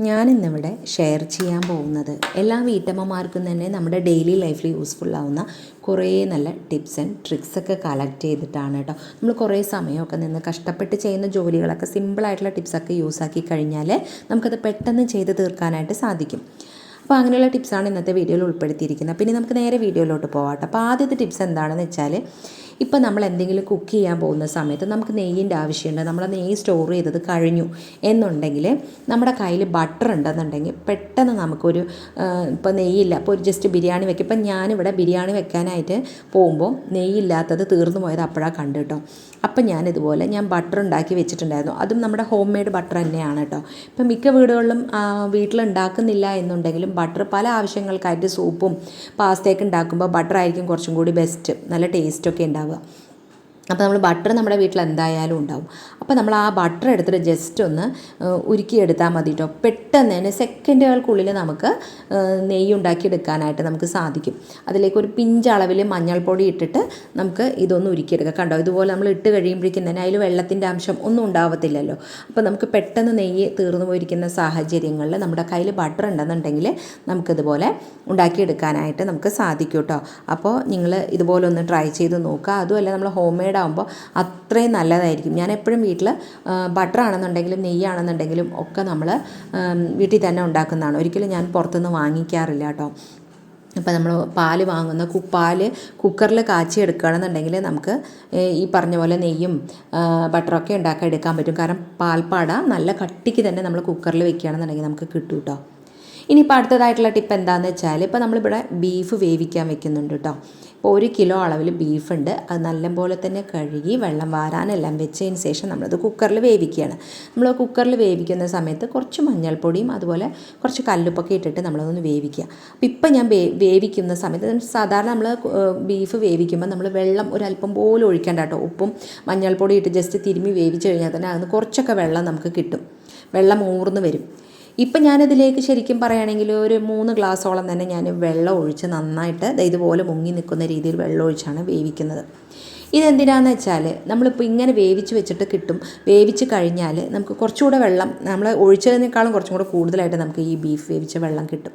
ഞാനിന്നിവിടെ ഷെയർ ചെയ്യാൻ പോകുന്നത് എല്ലാ വീട്ടമ്മമാർക്കും തന്നെ നമ്മുടെ ഡെയിലി ലൈഫിൽ യൂസ്ഫുൾ ആവുന്ന കുറേ നല്ല ടിപ്സ് ആൻഡ് ട്രിക്സൊക്കെ കളക്ട് ചെയ്തിട്ടാണ് കേട്ടോ. നമ്മൾ കുറേ സമയമൊക്കെ നിന്ന് കഷ്ടപ്പെട്ട് ചെയ്യുന്ന ജോലികളൊക്കെ സിമ്പിളായിട്ടുള്ള ടിപ്സൊക്കെ യൂസാക്കി കഴിഞ്ഞാൽ നമുക്കത് പെട്ടെന്ന് ചെയ്ത് തീർക്കാനായിട്ട് സാധിക്കും. അപ്പോൾ അങ്ങനെയുള്ള ടിപ്സാണ് ഇന്നത്തെ വീഡിയോയിൽ ഉൾപ്പെടുത്തിയിരിക്കുന്നത്. പിന്നെ നമുക്ക് നേരെ വീഡിയോയിലോട്ട് പോകാം കേട്ടോ. അപ്പോൾ ആദ്യത്തെ ടിപ്സ് എന്താണെന്ന് വെച്ചാൽ, ഇപ്പം നമ്മൾ എന്തെങ്കിലും കുക്ക് ചെയ്യാൻ പോകുന്ന സമയത്ത് നമുക്ക് നെയ്യിൻ്റെ ആവശ്യമുണ്ട്, നമ്മൾ നെയ്യ് സ്റ്റോർ ചെയ്തത് കഴിഞ്ഞു എന്നുണ്ടെങ്കിൽ നമ്മുടെ കയ്യിൽ ബട്ടർ ഉണ്ടെന്നുണ്ടെങ്കിൽ പെട്ടെന്ന് നമുക്കൊരു ഇപ്പോൾ നെയ്യില്ല, അപ്പോൾ ഒരു ജസ്റ്റ് ബിരിയാണി വെക്കും. ഇപ്പം ഞാനിവിടെ ബിരിയാണി വെക്കാനായിട്ട് പോകുമ്പോൾ നെയ്യില്ലാത്തത് തീർന്നു പോയത് അപ്പോഴാണ് കണ്ടു കേട്ടോ. അപ്പം ഞാനിതുപോലെ ബട്ടർ ഉണ്ടാക്കി വെച്ചിട്ടുണ്ടായിരുന്നു. അതും നമ്മുടെ ഹോം മെയ്ഡ് ബട്ടർ തന്നെയാണ് കേട്ടോ. ഇപ്പം മിക്ക വീടുകളിലും വീട്ടിലുണ്ടാക്കുന്നില്ല എന്നുണ്ടെങ്കിലും ബട്ടർ പല ആവശ്യങ്ങൾക്കായിട്ട് സൂപ്പും പാസ്തയൊക്കെ ഉണ്ടാക്കുമ്പോൾ ബട്ടർ ആയിരിക്കും കുറച്ചും കൂടി ബെസ്റ്റ്, നല്ല ടേസ്റ്റൊക്കെ ഉണ്ടാവുക. അപ്പോൾ നമ്മൾ ബട്ടർ നമ്മുടെ വീട്ടിൽ എന്തായാലും ഉണ്ടാവും. അപ്പോൾ നമ്മൾ ആ ബട്ടർ എടുത്തിട്ട് ജസ്റ്റ് ഒന്ന് ഉരുക്കിയെടുത്താൽ മതി കേട്ടോ. പെട്ടെന്ന് തന്നെ സെക്കൻഡുകൾക്കുള്ളിൽ നമുക്ക് നെയ്യ് ഉണ്ടാക്കിയെടുക്കാനായിട്ട് നമുക്ക് സാധിക്കും. അതിലേക്ക് ഒരു പിഞ്ചളവിൽ മഞ്ഞൾപ്പൊടി ഇട്ടിട്ട് നമുക്ക് ഇതൊന്ന് ഉരുക്കിയെടുക്കാം. കണ്ടോ, ഇതുപോലെ നമ്മൾ ഇട്ട് കഴിയുമ്പോഴേക്കും തന്നെ അതിൽ വെള്ളത്തിൻ്റെ അംശം ഒന്നും ഉണ്ടാവത്തില്ലല്ലോ. അപ്പോൾ നമുക്ക് പെട്ടെന്ന് നെയ്യ് തീർന്നു പോയിരിക്കുന്ന സാഹചര്യങ്ങളിൽ നമ്മുടെ കയ്യിൽ ബട്ടർ ഉണ്ടെന്നുണ്ടെങ്കിൽ നമുക്കിതുപോലെ ഉണ്ടാക്കിയെടുക്കാനായിട്ട് നമുക്ക് സാധിക്കും കേട്ടോ. അപ്പോൾ നിങ്ങൾ ഇതുപോലെ ഒന്ന് ട്രൈ ചെയ്ത് നോക്കുക. അതുമല്ല, നമ്മൾ ഹോം മെയ്ഡ് ആകുമ്പോൾ അത്രയും നല്ലതായിരിക്കും. ഞാൻ എപ്പോഴും വീട്ടിൽ ബട്ടർ ആണെന്നുണ്ടെങ്കിലും നെയ്യാണെന്നുണ്ടെങ്കിലും ഒക്കെ നമ്മൾ വീട്ടിൽ തന്നെ ഉണ്ടാക്കുന്നതാണ്. ഒരിക്കലും ഞാൻ പുറത്തുനിന്ന് വാങ്ങിക്കാറില്ല കേട്ടോ. അപ്പോൾ നമ്മൾ പാല് വാങ്ങുന്ന പാല് കുക്കറിൽ കാച്ചി എടുക്കുകയാണെന്നുണ്ടെങ്കിൽ നമുക്ക് ഈ പറഞ്ഞ പോലെ നെയ്യും ബട്ടറൊക്കെ എടുക്കാൻ പറ്റും. കാരണം പാൽപ്പാട നല്ല കട്ടിക്ക് തന്നെ നമ്മൾ കുക്കറിൽ വെക്കുകയാണെന്നുണ്ടെങ്കിൽ നമുക്ക് കിട്ടും കേട്ടോ. ഇനിയിപ്പോൾ അടുത്തതായിട്ടുള്ള ടിപ്പ് എന്താണെന്ന് വെച്ചാൽ, ഇപ്പോൾ നമ്മളിവിടെ ബീഫ് വേവിക്കാൻ വെക്കുന്നുണ്ട് കേട്ടോ. ഇപ്പോൾ 1 കിലോ അളവിൽ ബീഫുണ്ട്. അത് നല്ലപോലെ തന്നെ കഴുകി വെള്ളം വാരാനെല്ലാം വെച്ചതിന് ശേഷം നമ്മളത് കുക്കറിൽ വേവിക്കുകയാണ്. നമ്മൾ കുക്കറിൽ വേവിക്കുന്ന സമയത്ത് കുറച്ച് മഞ്ഞൾപ്പൊടിയും അതുപോലെ കുറച്ച് കല്ലുപ്പൊക്കെ ഇട്ടിട്ട് നമ്മളതൊന്ന് വേവിക്കുക. അപ്പോൾ ഇപ്പം ഞാൻ വേവിക്കുന്ന സമയത്ത് സാധാരണ നമ്മൾ ബീഫ് വേവിക്കുമ്പോൾ നമ്മൾ വെള്ളം ഒരല്പം പോലും ഒഴിക്കേണ്ട കേട്ടോ. ഉപ്പും മഞ്ഞൾപ്പൊടി ഇട്ട് ജസ്റ്റ് തിരുമ്മി വേവിച്ച് കഴിഞ്ഞാൽ തന്നെ അതിന് കുറച്ചൊക്കെ വെള്ളം നമുക്ക് കിട്ടും, വെള്ളം ഊർന്ന് വരും. ഇപ്പം ഞാനിതിലേക്ക് ശരിക്കും പറയുകയാണെങ്കിൽ ഒരു 3 ഗ്ലാസ്സോളം തന്നെ ഞാൻ വെള്ളം ഒഴിച്ച് നന്നായിട്ട് ഇതുപോലെ മുങ്ങി നിൽക്കുന്ന രീതിയിൽ വെള്ളം ഒഴിച്ചാണ് വേവിക്കുന്നത്. ഇതെന്തിനാണെന്ന് വെച്ചാൽ, നമ്മളിപ്പോൾ ഇങ്ങനെ വേവിച്ച് വെച്ചിട്ട് കിട്ടും. വേവിച്ച് കഴിഞ്ഞാൽ നമുക്ക് കുറച്ചുകൂടെ വെള്ളം, നമ്മൾ ഒഴിച്ചതിനേക്കാളും കുറച്ചും കൂടെ കൂടുതലായിട്ട് നമുക്ക് ഈ ബീഫ് വേവിച്ച വെള്ളം കിട്ടും.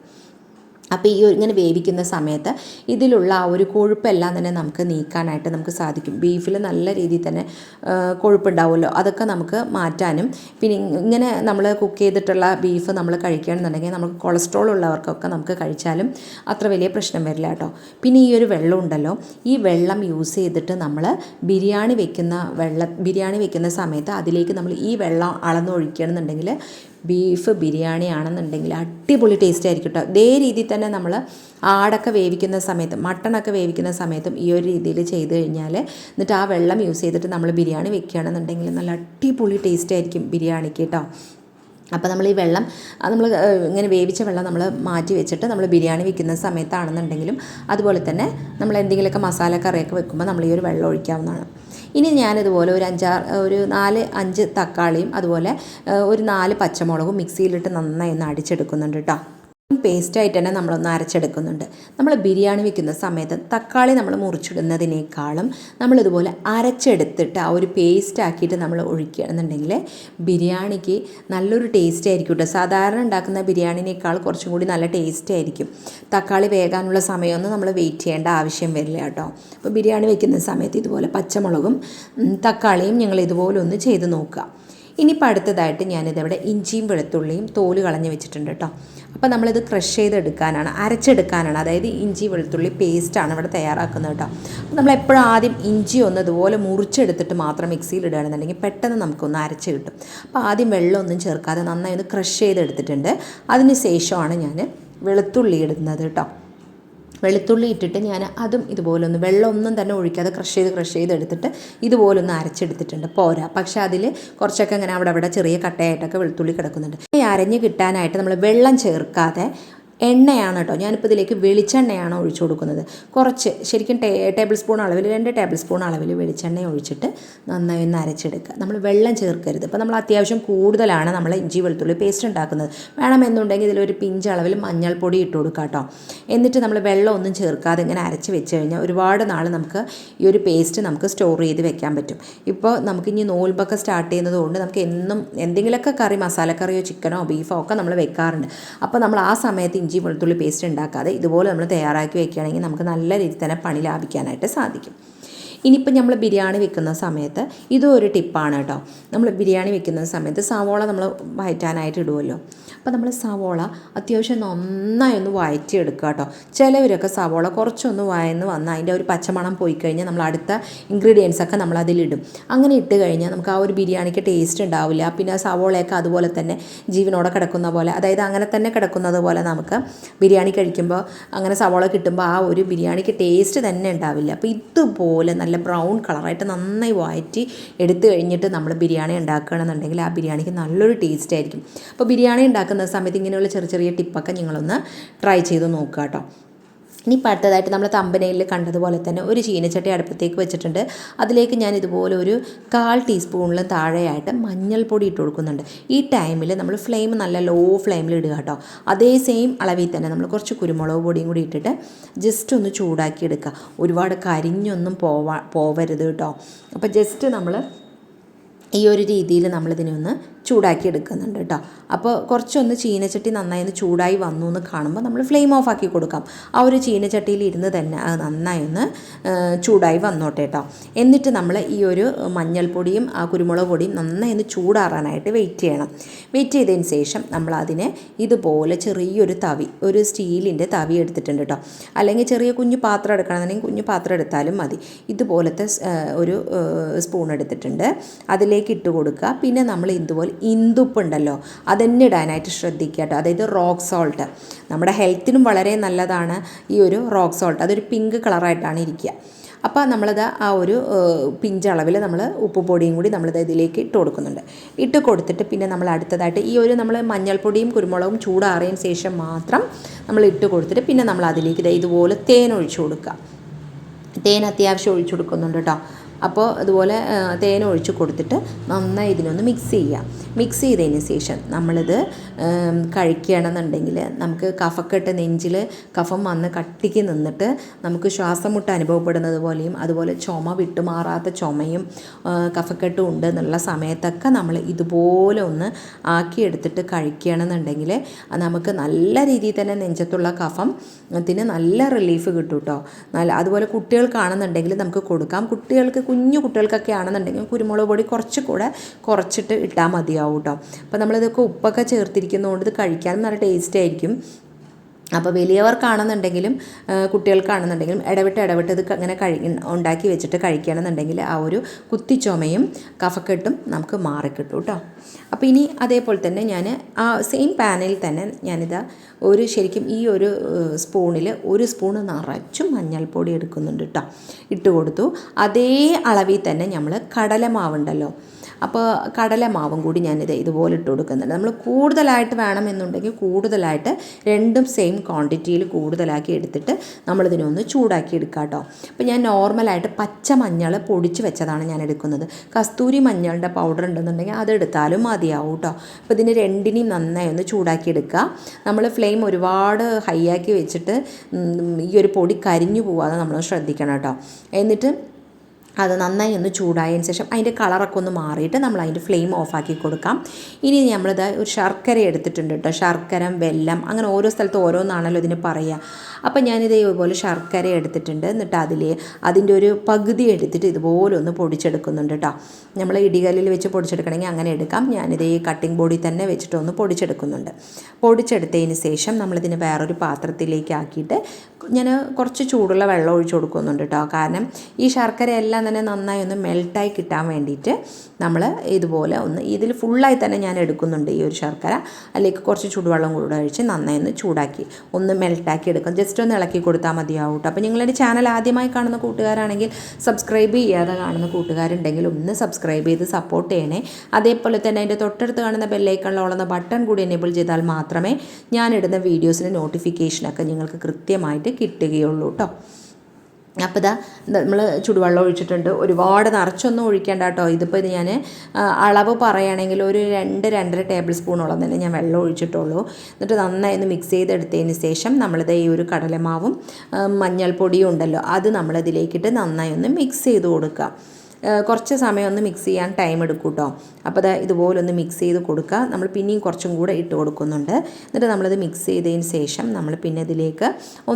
അപ്പോൾ ഈ ഇങ്ങനെ വേവിക്കുന്ന സമയത്ത് ഇതിലുള്ള ആ ഒരു കൊഴുപ്പെല്ലാം തന്നെ നമുക്ക് നീക്കാനായിട്ട് നമുക്ക് സാധിക്കും. ബീഫിൽ നല്ല രീതിയിൽ തന്നെ കൊഴുപ്പുണ്ടാവുമല്ലോ, അതൊക്കെ നമുക്ക് മാറ്റാനും. പിന്നെ ഇങ്ങനെ നമ്മൾ കുക്ക് ചെയ്തിട്ടുള്ള ബീഫ് നമ്മൾ കഴിക്കുകയാണെന്നുണ്ടെങ്കിൽ നമുക്ക് കൊളസ്ട്രോൾ ഉള്ളവർക്കൊക്കെ നമുക്ക് കഴിച്ചാലും അത്ര വലിയ പ്രശ്നം വരില്ല കേട്ടോ. പിന്നെ ഈ ഒരു വെള്ളം ഉണ്ടല്ലോ, ഈ വെള്ളം യൂസ് ചെയ്തിട്ട് നമ്മൾ ബിരിയാണി വെക്കുന്ന സമയത്ത് അതിലേക്ക് നമ്മൾ ഈ വെള്ളം അളന്നൊഴിക്കുകയാണെന്നുണ്ടെങ്കിൽ ബീഫ് ബിരിയാണി ആണെന്നുണ്ടെങ്കിൽ അടിപൊളി ടേസ്റ്റ് ആയിരിക്കും കേട്ടോ. ഇതേ രീതിയിൽ തന്നെ നമ്മൾ ആടൊക്കെ വേവിക്കുന്ന സമയത്തും മട്ടണൊക്കെ വേവിക്കുന്ന സമയത്തും ഈ ഒരു രീതിയിൽ ചെയ്ത് കഴിഞ്ഞാൽ, എന്നിട്ട് ആ വെള്ളം യൂസ് ചെയ്തിട്ട് നമ്മൾ ബിരിയാണി വെക്കുകയാണെന്നുണ്ടെങ്കിൽ നല്ല അടിപൊളി ടേസ്റ്റ് ആയിരിക്കും ബിരിയാണിക്ക് കേട്ടോ. അപ്പോൾ നമ്മൾ ഈ വെള്ളം നമ്മൾ ഇങ്ങനെ വേവിച്ച വെള്ളം നമ്മൾ മാറ്റി വെച്ചിട്ട് നമ്മൾ ബിരിയാണി വെക്കുന്ന സമയത്താണെന്നുണ്ടെങ്കിലും അതുപോലെ തന്നെ നമ്മൾ എന്തെങ്കിലുമൊക്കെ മസാല കറിയൊക്കെ വെക്കുമ്പോൾ നമ്മൾ ഈ ഒരു വെള്ളം ഒഴിക്കാവുന്നതാണ്. ഇനി ഞാനിതുപോലെ ഒരു 4-5 തക്കാളിയും അതുപോലെ ഒരു 4 പച്ചമുളകും മിക്സിയിലിട്ട് നന്നായി ഒന്ന് അടിച്ചെടുക്കുന്നുണ്ട് കേട്ടോ. പേസ്റ്റായിട്ട് തന്നെ നമ്മളൊന്ന് അരച്ചെടുക്കുന്നുണ്ട്. നമ്മൾ ബിരിയാണി വെക്കുന്ന സമയത്ത് തക്കാളി നമ്മൾ മുറിച്ചിടുന്നതിനേക്കാളും നമ്മളിതുപോലെ അരച്ചെടുത്തിട്ട് ആ ഒരു പേസ്റ്റ് ആക്കിയിട്ട് നമ്മൾ ഒഴിക്കുകയാണെന്നുണ്ടെങ്കിൽ ബിരിയാണിക്ക് നല്ലൊരു ടേസ്റ്റ് ആയിരിക്കും കേട്ടോ. സാധാരണ ഉണ്ടാക്കുന്ന ബിരിയാണിനേക്കാൾ കുറച്ചും കൂടി നല്ല ടേസ്റ്റ് ആയിരിക്കും. തക്കാളി വേകാനുള്ള സമയമൊന്നും നമ്മൾ വെയിറ്റ് ചെയ്യേണ്ട ആവശ്യം വരില്ല കേട്ടോ. അപ്പോൾ ബിരിയാണി വെക്കുന്ന സമയത്ത് ഇതുപോലെ പച്ചമുളകും തക്കാളിയും ഞങ്ങൾ ഇതുപോലെ ഒന്ന് ചെയ്ത് നോക്കുക. ഇനിയിപ്പോൾ അടുത്തതായിട്ട് ഞാനിതവിടെ ഇഞ്ചിയും വെളുത്തുള്ളിയും തോല് കളഞ്ഞ് വെച്ചിട്ടുണ്ട് കേട്ടോ. അപ്പോൾ നമ്മളിത് ക്രഷ് ചെയ്തെടുക്കാനാണ്, അരച്ചെടുക്കാനാണ്. അതായത് ഇഞ്ചി വെളുത്തുള്ളി പേസ്റ്റാണ് ഇവിടെ തയ്യാറാക്കുന്നത് കേട്ടോ. അപ്പോൾ നമ്മളെപ്പോഴും ആദ്യം ഇഞ്ചി ഒന്ന് ഇതുപോലെ മുറിച്ചെടുത്തിട്ട് മാത്രം മിക്സിയിൽ ഇടുകയാണെന്നുണ്ടെങ്കിൽ പെട്ടെന്ന് നമുക്കൊന്ന് അരച്ച് കിട്ടും. അപ്പോൾ ആദ്യം വെള്ളമൊന്നും ചേർക്കാതെ നന്നായി ഒന്ന് ക്രഷ് ചെയ്തെടുത്തിട്ടുണ്ട്. അതിന് ശേഷമാണ് ഞാൻ വെളുത്തുള്ളി ഇടുന്നത് കേട്ടോ. വെളുത്തുള്ളി ഇട്ടിട്ട് ഞാൻ അതും ഇതുപോലെ ഒന്ന് വെള്ളമൊന്നും തന്നെ ഒഴിക്കാതെ ക്രഷ് ചെയ്തെടുത്തിട്ട് ഇതുപോലൊന്ന് അരച്ചെടുത്തിട്ടുണ്ട്. പോരാ, പക്ഷേ അതിൽ കുറച്ചൊക്കെ ഇങ്ങനെ അവിടെ ചെറിയ കട്ടയായിട്ടൊക്കെ വെളുത്തുള്ളി കിടക്കുന്നുണ്ട്. ഈ അരഞ്ഞ് കിട്ടാനായിട്ട് നമ്മൾ വെള്ളം ചേർക്കാതെ എണ്ണയാണ് കേട്ടോ. ഞാനിപ്പോൾ ഇതിലേക്ക് വെളിച്ചെണ്ണയാണ് ഒഴിച്ചു കൊടുക്കുന്നത്. കുറച്ച് ശരിക്കും ടേബിൾ സ്പൂൺ അളവിൽ 2 ടേബിൾ സ്പൂൺ അളവിൽ വെളിച്ചെണ്ണ ഒഴിച്ചിട്ട് നന്നായി ഒന്ന് അരച്ചെടുക്കുക. നമ്മൾ വെള്ളം ചേർക്കരുത്. ഇപ്പോൾ നമ്മൾ അത്യാവശ്യം കൂടുതലാണ് നമ്മൾ ഇഞ്ചി വെളുത്തുള്ളി പേസ്റ്റ് ഉണ്ടാക്കുന്നത്. വേണമെന്നുണ്ടെങ്കിൽ ഇതിലൊരു പിഞ്ച് അളവിൽ മഞ്ഞൾപ്പൊടി ഇട്ട് കൊടുക്കുക കേട്ടോ. എന്നിട്ട് നമ്മൾ വെള്ളം ഒന്നും ചേർക്കാതെ ഇങ്ങനെ അരച്ച് വെച്ച് കഴിഞ്ഞാൽ ഒരുപാട് നാൾ നമുക്ക് ഈ ഒരു പേസ്റ്റ് നമുക്ക് സ്റ്റോർ ചെയ്ത് വെക്കാൻ പറ്റും. ഇപ്പോൾ നമുക്ക് ഇനി നോൽമ്പൊക്കെ സ്റ്റാർട്ട് ചെയ്യുന്നത് കൊണ്ട് നമുക്ക് എന്നും എന്തെങ്കിലുമൊക്കെ കറി, മസാലക്കറിയോ ചിക്കനോ ബീഫോ ഒക്കെ നമ്മൾ വെക്കാറുണ്ട്. അപ്പോൾ നമ്മൾ ആ സമയത്ത് ഇഞ്ചി വെളുത്തുള്ളി പേസ്റ്റ് ഉണ്ടാക്കാതെ ഇതുപോലെ നമ്മൾ തയ്യാറാക്കി വെക്കുകയാണെങ്കിൽ നമുക്ക് നല്ല രീതിയിൽ തന്നെ പണി ലാഭിക്കാനായിട്ട് സാധിക്കും. ഇനിയിപ്പോൾ നമ്മൾ ബിരിയാണി വെക്കുന്ന സമയത്ത് ഇതും ഒരു ടിപ്പാണ് കേട്ടോ. നമ്മൾ ബിരിയാണി വെക്കുന്ന സമയത്ത് സവോള നമ്മൾ വഴറ്റാനായിട്ട് ഇടുമല്ലോ. അപ്പോൾ നമ്മൾ സവോള അത്യാവശ്യം നന്നായി ഒന്ന് വഴറ്റിയെടുക്കുക കേട്ടോ. ചിലവരൊക്കെ സവോള കുറച്ചൊന്ന് വഴന്ന് വന്ന് അതിൻ്റെ ഒരു പച്ചമണം പോയി കഴിഞ്ഞാൽ നമ്മൾ അടുത്ത ഇൻഗ്രീഡിയൻസൊക്കെ നമ്മൾ അതിലിടും. അങ്ങനെ ഇട്ട് കഴിഞ്ഞാൽ നമുക്ക് ആ ഒരു ബിരിയാണിക്ക് ടേസ്റ്റ് ഉണ്ടാവില്ല. പിന്നെ സവോളയൊക്കെ അതുപോലെ തന്നെ ജീവനോടെ കിടക്കുന്ന പോലെ, അതായത് അങ്ങനെ തന്നെ കിടക്കുന്നത് പോലെ നമുക്ക് ബിരിയാണി കഴിക്കുമ്പോൾ അങ്ങനെ സവോള കിട്ടുമ്പോൾ ആ ഒരു ബിരിയാണിക്ക് ടേസ്റ്റ് തന്നെ ഉണ്ടാവില്ല. അപ്പോൾ ഇതുപോലെ നല്ല ബ്രൗൺ കളറായിട്ട് നന്നായി വഴറ്റി എടുത്തു കഴിഞ്ഞിട്ട് നമ്മൾ ബിരിയാണി ഉണ്ടാക്കുകയാണെന്നുണ്ടെങ്കിൽ ആ ബിരിയാണിക്ക് നല്ലൊരു ടേസ്റ്റ് ആയിരിക്കും. അപ്പോൾ ബിരിയാണി ഉണ്ടാക്കുന്ന സമയത്ത് ഇങ്ങനെയുള്ള ചെറിയ ചെറിയ ടിപ്പൊക്കെ നിങ്ങളൊന്ന് ട്രൈ ചെയ്ത് നോക്കുക കേട്ടോ. ഇനിയിപ്പോൾ അടുത്തതായിട്ട് നമ്മൾ തമ്പനയിൽ കണ്ടതുപോലെ തന്നെ ഒരു ചീനച്ചട്ടി അടുപ്പത്തേക്ക് വെച്ചിട്ടുണ്ട്. അതിലേക്ക് ഞാൻ ഇതുപോലെ ഒരു 1/4 ടീസ്പൂണിൽ താഴെയായിട്ട് മഞ്ഞൾപ്പൊടി ഇട്ട് കൊടുക്കുന്നുണ്ട്. ഈ ടൈമിൽ നമ്മൾ ഫ്ലെയിം നല്ല ലോ ഫ്ലെയിമിൽ ഇടുക കേട്ടോ. അതേ സെയിം അളവിൽ തന്നെ നമ്മൾ കുറച്ച് കുരുമുളക് പൊടിയും കൂടി ഇട്ടിട്ട് ജസ്റ്റ് ഒന്ന് ചൂടാക്കി എടുക്കുക. ഒരുപാട് കരിഞ്ഞൊന്നും പോവരുത് കേട്ടോ. അപ്പോൾ ജസ്റ്റ് നമ്മൾ ഈ ഒരു രീതിയിൽ നമ്മളിതിനെ ഒന്ന് ചൂടാക്കി എടുക്കുന്നുണ്ട് കേട്ടോ. അപ്പോൾ കുറച്ചൊന്ന് ചീനച്ചട്ടി നന്നായി ഒന്ന് ചൂടായി വന്നു എന്ന് കാണുമ്പോൾ നമ്മൾ ഫ്ലെയിം ഓഫ് ആക്കി കൊടുക്കാം. ആ ഒരു ചീനച്ചട്ടിയിൽ ഇരുന്ന് തന്നെ അത് നന്നായി ഒന്ന് ചൂടായി വന്നോട്ടെ കേട്ടോ. എന്നിട്ട് നമ്മൾ ഈ ഒരു മഞ്ഞൾപ്പൊടിയും ആ കുരുമുളക് പൊടിയും നന്നായി ഒന്ന് ചൂടാറാനായിട്ട് വെയിറ്റ് ചെയ്യണം. വെയിറ്റ് ചെയ്തതിന് ശേഷം നമ്മൾ അതിനെ ഇതുപോലെ ചെറിയൊരു തവി, ഒരു സ്റ്റീലിൻ്റെ തവി എടുത്തിട്ടുണ്ട് കേട്ടോ. അല്ലെങ്കിൽ ചെറിയ കുഞ്ഞു പാത്രം എടുക്കണമെന്നുണ്ടെങ്കിൽ കുഞ്ഞു പാത്രം എടുത്താലും മതി. ഇതുപോലത്തെ ഒരു സ്പൂൺ എടുത്തിട്ടുണ്ട്. അതിലേക്ക് ഇട്ട് കൊടുക്കുക. പിന്നെ നമ്മൾ ഇതുപോലെ ഇന്ദുപ്പുണ്ടല്ലോ അതെന്നെ ഇടാനായിട്ട് ശ്രദ്ധിക്കുക കേട്ടോ. അതായത് റോക്ക് സോൾട്ട് നമ്മുടെ ഹെൽത്തിനും വളരെ നല്ലതാണ്. ഈ ഒരു റോക്ക് സോൾട്ട് അതൊരു പിങ്ക് കളറായിട്ടാണ് ഇരിക്കുക. അപ്പോൾ നമ്മളത് ആ ഒരു പിഞ്ചളവിൽ നമ്മൾ ഉപ്പ് പൊടിയും കൂടി നമ്മളിത് ഇതിലേക്ക് ഇട്ട് കൊടുക്കുന്നുണ്ട്. ഇട്ട് കൊടുത്തിട്ട് പിന്നെ നമ്മൾ അടുത്തതായിട്ട് ഈ ഒരു നമ്മൾ മഞ്ഞൾപ്പൊടിയും കുരുമുളകും ചൂടാറിയതിന് ശേഷം മാത്രം നമ്മൾ ഇട്ട് കൊടുത്തിട്ട് പിന്നെ നമ്മൾ അതിലേക്ക് ഇതുപോലെ തേൻ ഒഴിച്ചു കൊടുക്കുക. തേൻ അത്യാവശ്യം ഒഴിച്ചു കൊടുക്കുന്നുണ്ട് കേട്ടോ. അപ്പോൾ അതുപോലെ തേൻ ഒഴിച്ച് കൊടുത്തിട്ട് നന്നായി ഇതിനൊന്ന് മിക്സ് ചെയ്യുക. മിക്സ് ചെയ്തതിന് ശേഷം നമ്മളിത് കഴിക്കുകയാണെന്നുണ്ടെങ്കിൽ നമുക്ക് കഫക്കെട്ട്, നെഞ്ചിൽ കഫം വന്ന് കട്ടിക്ക് നിന്നിട്ട് നമുക്ക് ശ്വാസം മുട്ട് അനുഭവപ്പെടുന്നത് പോലെയും അതുപോലെ ചുമ വിട്ടുമാറാത്ത ചുമയും കഫക്കെട്ടും ഉണ്ട് എന്നുള്ള സമയത്തൊക്കെ നമ്മൾ ഇതുപോലെ ഒന്ന് ആക്കിയെടുത്തിട്ട് കഴിക്കുകയാണെന്നുണ്ടെങ്കിൽ നമുക്ക് നല്ല രീതിയിൽ തന്നെ നെഞ്ചത്തുള്ള കഫത്തിന് നല്ല റിലീഫ് കിട്ടും കേട്ടോ. അതുപോലെ കുട്ടികൾക്കാണെന്നുണ്ടെങ്കിൽ നമുക്ക് കൊടുക്കാം. കുഞ്ഞു കുട്ടികൾക്കൊക്കെ ആണെന്നുണ്ടെങ്കിൽ കുരുമുളക് പൊടി കുറച്ചിട്ട് ഇട്ടാൽ മതിയാവും കേട്ടോ. അപ്പോൾ നമ്മളിതൊക്കെ ഉപ്പൊക്കെ ചേർത്തിരിക്കുന്നതുകൊണ്ട് ഇത് കഴിക്കാനും നല്ല ടേസ്റ്റ് ആയിരിക്കും. അപ്പോൾ വലിയവർക്കാണെന്നുണ്ടെങ്കിലും കുട്ടികൾക്കാണെന്നുണ്ടെങ്കിലും ഇടവിട്ട് ഇത് അങ്ങനെ ഉണ്ടാക്കി വെച്ചിട്ട് കഴിക്കുകയാണെന്നുണ്ടെങ്കിൽ ആ ഒരു കുത്തിച്ചുമയും കഫക്കെട്ടും നമുക്ക് മാറിക്കിട്ടും കേട്ടോ. അപ്പോൾ ഇനി അതേപോലെ തന്നെ ഞാൻ ആ സെയിം പാനിൽ തന്നെ ഞാനിതാ ശരിക്കും ഈ ഒരു സ്പൂണിൽ 1 സ്പൂൺ നിറച്ചും മഞ്ഞൾപ്പൊടി എടുക്കുന്നുണ്ട് കേട്ടോ. ഇട്ട് കൊടുത്തു. അതേ അളവിൽ തന്നെ നമ്മൾ കടലമാവുണ്ടല്ലോ, അപ്പോൾ കടലമാവും കൂടി ഞാനിത് ഇതുപോലെ ഇട്ട് കൊടുക്കുന്നുണ്ട്. നമ്മൾ കൂടുതലായിട്ട് വേണമെന്നുണ്ടെങ്കിൽ കൂടുതലായിട്ട് രണ്ടും സെയിം ക്വാണ്ടിറ്റിയിൽ കൂടുതലാക്കി എടുത്തിട്ട് നമ്മളിതിനൊന്ന് ചൂടാക്കി എടുക്കുക കേട്ടോ. അപ്പോൾ ഞാൻ നോർമലായിട്ട് പച്ച മഞ്ഞൾ പൊടിച്ച് വെച്ചതാണ് ഞാൻ എടുക്കുന്നത്. കസ്തൂരി മഞ്ഞളുടെ പൗഡർ ഉണ്ടെന്നുണ്ടെങ്കിൽ അതെടുത്താലും മതിയാവും കേട്ടോ. അപ്പോൾ ഇതിന് രണ്ടിനെയും നന്നായി ഒന്ന് ചൂടാക്കി എടുക്കുക. നമ്മൾ ഫ്ലെയിം ഒരുപാട് ഹൈ ആക്കി വെച്ചിട്ട് ഈ ഒരു പൊടി കരിഞ്ഞു പോവാതെ നമ്മൾ ശ്രദ്ധിക്കണം കേട്ടോ. എന്നിട്ട് അത് നന്നായി ഒന്ന് ചൂടായതിന് ശേഷം അതിൻ്റെ കളറൊക്കെ ഒന്ന് മാറിയിട്ട് നമ്മൾ അതിൻ്റെ ഫ്ലെയിം ഓഫാക്കി കൊടുക്കാം. ഇനി നമ്മളിത് ഒരു ശർക്കര എടുത്തിട്ടുണ്ട് കേട്ടോ. ശർക്കര, വെല്ലം, അങ്ങനെ ഓരോ സ്ഥലത്ത് ഓരോന്നാണല്ലോ ഇതിന് പറയുക. അപ്പം ഞാനിത് ഇതുപോലെ ശർക്കര എടുത്തിട്ടുണ്ട്. എന്നിട്ട് അതിൻ്റെ ഒരു പകുതി എടുത്തിട്ട് ഇതുപോലെ ഒന്ന് പൊടിച്ചെടുക്കുന്നുണ്ട് കേട്ടോ. നമ്മൾ ഇടികല്ലിൽ വെച്ച് പൊടിച്ചെടുക്കണമെങ്കിൽ അങ്ങനെ എടുക്കാം. ഞാനിത് ഈ കട്ടിംഗ് ബോർഡിൽ തന്നെ വെച്ചിട്ട് ഒന്ന് പൊടിച്ചെടുക്കുന്നുണ്ട്. പൊടിച്ചെടുത്തതിന് ശേഷം നമ്മളിതിന് വേറൊരു പാത്രത്തിലേക്ക് ആക്കിയിട്ട് ഞാൻ കുറച്ച് ചൂടുള്ള വെള്ളം ഒഴിച്ച് കൊടുക്കുന്നുണ്ട് കേട്ടോ. കാരണം ഈ ശർക്കര എല്ലാം തന്നെ നന്നായി ഒന്ന് മെൽട്ടായി കിട്ടാൻ വേണ്ടിയിട്ട് നമ്മൾ ഇതുപോലെ ഒന്ന് ഇതിൽ ഫുള്ളായി തന്നെ ഞാൻ എടുക്കുന്നുണ്ട് ഈ ഒരു ശർക്കര. അതിലേക്ക് കുറച്ച് ചൂടുവെള്ളം കൂടെ ഒഴിച്ച് നന്നായി ഒന്ന് ചൂടാക്കി ഒന്ന് മെൽട്ടാക്കി എടുക്കും. ജസ്റ്റ് ഒന്ന് ഇളക്കി കൊടുത്താൽ മതിയാവും കേട്ടോ. അപ്പോൾ നിങ്ങളുടെ ചാനൽ ആദ്യമായി കാണുന്ന കൂട്ടുകാരാണെങ്കിൽ സബ്സ്ക്രൈബ് ചെയ്യാതെ കാണുന്ന കൂട്ടുകാരുണ്ടെങ്കിൽ ഒന്ന് സബ്സ്ക്രൈബ് ചെയ്ത് സപ്പോർട്ട് ചെയ്യണേ. അതേപോലെ തന്നെ അതിൻ്റെ തൊട്ടടുത്ത് കാണുന്ന ബെല്ലൈക്കണിലുള്ള ബട്ടൺ കൂടി എനേബിൾ ചെയ്താൽ മാത്രമേ ഞാനിടുന്ന വീഡിയോസിന് നോട്ടിഫിക്കേഷനൊക്കെ നിങ്ങൾക്ക് കൃത്യമായിട്ട് കിട്ടുകയുള്ളൂ കേട്ടോ. അപ്പോൾ ഇതാ നമ്മൾ ചുടുവെള്ളം ഒഴിച്ചിട്ടുണ്ട്. ഒരുപാട് നിറച്ചൊന്നും ഒഴിക്കേണ്ട കേട്ടോ. ഇതിപ്പോൾ ഇത് ഞാൻ അളവ് പറയുകയാണെങ്കിൽ ഒരു 2-2.5 ടേബിൾ സ്പൂണോളം തന്നെ ഞാൻ വെള്ളം ഒഴിച്ചിട്ടുള്ളൂ. എന്നിട്ട് നന്നായി ഒന്ന് മിക്സ് ചെയ്തെടുത്തതിന് ശേഷം നമ്മളിത് ഈ ഒരു കടലമാവും മഞ്ഞൾപ്പൊടിയും ഉണ്ടല്ലോ അത് നമ്മളിതിലേക്കിട്ട് നന്നായി ഒന്ന് മിക്സ് ചെയ്ത് കൊടുക്കുക. കുറച്ച് സമയം ഒന്ന് മിക്സ് ചെയ്യാൻ ടൈം എടുക്കും കേട്ടോ. അപ്പോൾ അത് ഇതുപോലെ ഒന്ന് മിക്സ് ചെയ്ത് കൊടുക്കുക. നമ്മൾ പിന്നെയും കുറച്ചും കൂടെ ഇട്ട് കൊടുക്കുന്നുണ്ട്. എന്നിട്ട് നമ്മളത് മിക്സ് ചെയ്തതിന് ശേഷം നമ്മൾ പിന്നെ ഇതിലേക്ക്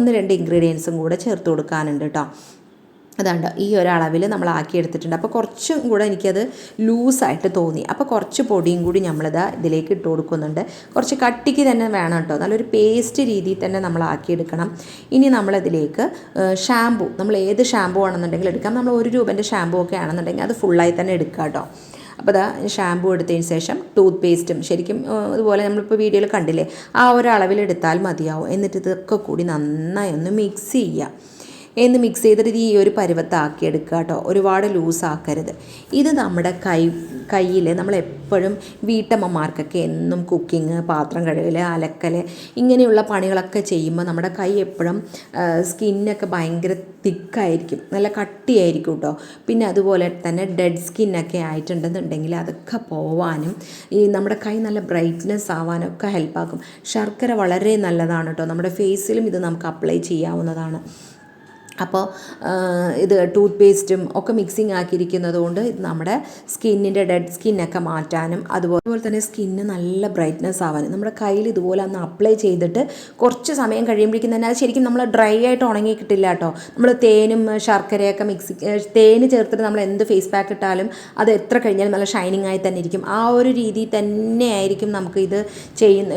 1-2 ഇൻഗ്രീഡിയൻസും കൂടെ ചേർത്ത് കൊടുക്കാനുണ്ട് കേട്ടോ. അതാണ്ട് ഈ ഒരളവിൽ നമ്മൾ ആക്കിയെടുത്തിട്ടുണ്ട്. അപ്പോൾ കുറച്ചും കൂടെ എനിക്കത് ലൂസായിട്ട് തോന്നി. അപ്പോൾ കുറച്ച് പൊടിയും കൂടി നമ്മളിത് ഇതിലേക്ക് ഇട്ട് കൊടുക്കുന്നുണ്ട്. കുറച്ച് കട്ടിക്ക് തന്നെ വേണം കേട്ടോ. നല്ലൊരു പേസ്റ്റ് രീതിയിൽ തന്നെ നമ്മൾ ആക്കിയെടുക്കണം. ഇനി നമ്മളതിലേക്ക് ഷാമ്പു, നമ്മൾ ഏത് ഷാമ്പു ആണെന്നുണ്ടെങ്കിൽ എടുക്കാം. നമ്മൾ 1 രൂപേൻ്റെ ഷാമ്പു ഒക്കെ ആണെന്നുണ്ടെങ്കിൽ അത് ഫുള്ളായി തന്നെ എടുക്കാം കേട്ടോ. അപ്പോൾ അതാ ഷാമ്പു എടുത്തതിന് ശേഷം ടൂത്ത് പേസ്റ്റും ശരിക്കും ഇതുപോലെ നമ്മളിപ്പോൾ വീഡിയോയിൽ കണ്ടില്ലേ ആ ഒരു അളവിലെടുത്താൽ മതിയാവും. എന്നിട്ട് ഇതൊക്കെ കൂടി നന്നായി ഒന്ന് മിക്സ് ചെയ്യുക. മിക്സ് ചെയ്തിട്ട് ഈ ഒരു പരുവത്താക്കി എടുക്കുക കേട്ടോ. ഒരുപാട് ലൂസാക്കരുത്. ഇത് നമ്മുടെ കയ്യിൽ നമ്മളെപ്പോഴും വീട്ടമ്മമാർക്കൊക്കെ എന്നും കുക്കിങ്, പാത്രം കഴുകൽ, അലക്കൽ ഇങ്ങനെയുള്ള പണികളൊക്കെ ചെയ്യുമ്പോൾ നമ്മുടെ കൈ എപ്പോഴും സ്കിന്നൊക്കെ ഭയങ്കര തിക്കായിരിക്കും, നല്ല കട്ടിയായിരിക്കും കേട്ടോ. പിന്നെ അതുപോലെ തന്നെ ഡെഡ് സ്കിന്നൊക്കെ ആയിട്ടുണ്ടെന്നുണ്ടെങ്കിൽ അതൊക്കെ പോവാനും ഈ നമ്മുടെ കൈ നല്ല ബ്രൈറ്റ്നെസ് ആവാനൊക്കെ ഹെൽപ്പാക്കും. ശർക്കര വളരെ നല്ലതാണ് കേട്ടോ. നമ്മുടെ ഫേസിലും ഇത് നമുക്ക് അപ്ലൈ ചെയ്യാവുന്നതാണ്. അപ്പോൾ ഇത് ടൂത്ത് പേസ്റ്റും ഒക്കെ മിക്സിങ് ആക്കിയിരിക്കുന്നത് കൊണ്ട് നമ്മുടെ സ്കിന്നിൻ്റെ ഡെഡ് സ്കിന്നൊക്കെ മാറ്റാനും അതുപോലെ തന്നെ സ്കിന്ന് നല്ല ബ്രൈറ്റ്നെസ് ആവാനും നമ്മുടെ കയ്യിൽ ഇതുപോലെ ഒന്ന് അപ്ലൈ ചെയ്തിട്ട് കുറച്ച് സമയം കഴിയുമ്പോഴേക്കും തന്നെ അത് ശരിക്കും നമ്മൾ ഡ്രൈ ആയിട്ട് ഉണങ്ങി കിട്ടില്ല കേട്ടോ. നമ്മൾ തേനും ശർക്കരയൊക്കെ തേന് ചേർത്തിട്ട് നമ്മൾ എന്ത് ഫേസ് പാക്ക് ഇട്ടാലും അത് എത്ര കഴിഞ്ഞാലും നല്ല ഷൈനിങ് ആയി തന്നെ ഇരിക്കും. ആ ഒരു രീതിയിൽ തന്നെ ആയിരിക്കും നമുക്ക് ഇത്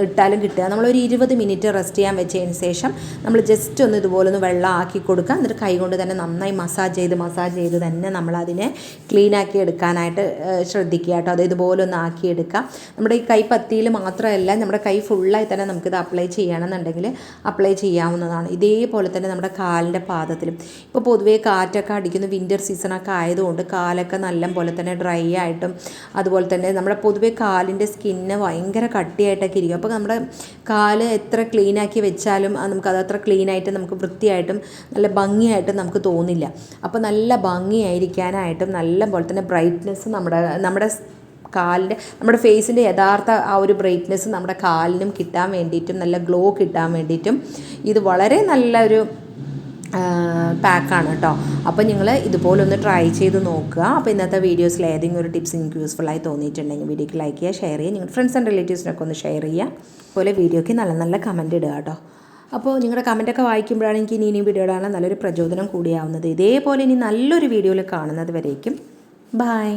ഇട്ടാലും കിട്ടുക. നമ്മളൊരു 20 മിനിറ്റ് റെസ്റ്റ് ചെയ്യാൻ വെച്ചതിന് ശേഷം നമ്മൾ ജസ്റ്റ് ഒന്ന് ഇതുപോലെ ഒന്ന് വെള്ളം ആക്കി കൊടുക്കുക. കൈ കൊണ്ട് തന്നെ നന്നായി മസാജ് ചെയ്ത് തന്നെ നമ്മളതിനെ ക്ലീനാക്കി എടുക്കാനായിട്ട് ശ്രദ്ധിക്കുക കേട്ടോ. അത് ഇതുപോലെ ഒന്ന് ആക്കിയെടുക്കുക. നമ്മുടെ ഈ കൈപ്പത്തിയിൽ മാത്രമല്ല നമ്മുടെ കൈ ഫുള്ളായി തന്നെ നമുക്കിത് അപ്ലൈ ചെയ്യണമെന്നുണ്ടെങ്കിൽ അപ്ലൈ ചെയ്യാവുന്നതാണ്. ഇതേപോലെ തന്നെ നമ്മുടെ കാലിൻ്റെ പാദത്തിലും ഇപ്പോൾ പൊതുവേ കാറ്റൊക്കെ അടിക്കുന്ന വിൻ്റർ സീസണൊക്കെ ആയതുകൊണ്ട് കാലൊക്കെ നല്ല പോലെ തന്നെ ഡ്രൈ ആയിട്ടും അതുപോലെ തന്നെ നമ്മുടെ പൊതുവേ കാലിൻ്റെ സ്കിന്ന് ഭയങ്കര കട്ടിയായിട്ടൊക്കെ ഇരിക്കും. അപ്പോൾ നമ്മുടെ കാല് എത്ര ക്ലീനാക്കി വെച്ചാലും നമുക്കത് അത്ര ക്ലീനായിട്ട് നമുക്ക് വൃത്തിയായിട്ടും നല്ല ഭംഗിയായിട്ടും നമുക്ക് തോന്നില്ല. അപ്പോൾ നല്ല ഭംഗിയായിരിക്കാനായിട്ടും നല്ല പോലെ തന്നെ ബ്രൈറ്റ്നെസ് നമ്മുടെ കാലിൻ്റെ നമ്മുടെ ഫേസിൻ്റെ യഥാർത്ഥ ആ ഒരു ബ്രൈറ്റ്നെസ് നമ്മുടെ കാലിനും കിട്ടാൻ വേണ്ടിയിട്ടും നല്ല ഗ്ലോ കിട്ടാൻ വേണ്ടിയിട്ടും ഇത് വളരെ നല്ലൊരു പാക്കാണ് കേട്ടോ. അപ്പോൾ നിങ്ങൾ ഇതുപോലെ ഒന്ന് ട്രൈ ചെയ്ത് നോക്കുക. അപ്പോൾ ഇന്നത്തെ വീഡിയോസിൽ ഏതെങ്കിലും ഒരു ടിപ്സ് നിങ്ങൾക്ക് യൂസ്ഫുള്ളായി തോന്നിയിട്ടുണ്ടെങ്കിൽ വീഡിയോക്ക് ലൈക്ക് ചെയ്യുക, ഷെയർ ചെയ്യുക, നിങ്ങളുടെ ഫ്രണ്ട്സ് ആൻഡ് റിലേറ്റീവ്സിനൊക്കെ ഒന്ന് ഷെയർ ചെയ്യുക. അതുപോലെ വീഡിയോയ്ക്ക് നല്ല നല്ല കമൻറ്റ് ഇടുക കേട്ടോ. അപ്പോൾ നിങ്ങളുടെ കമൻറ്റൊക്കെ വായിക്കുമ്പോഴാണ് എനിക്ക് ഇനിയും വീഡിയോ ഇടാൻ നല്ലൊരു പ്രചോദനം കൂടിയാവുന്നത്. ഇതേപോലെ ഇനി നല്ലൊരു വീഡിയോയിൽ കാണുന്നത് വരേക്കും ബൈ.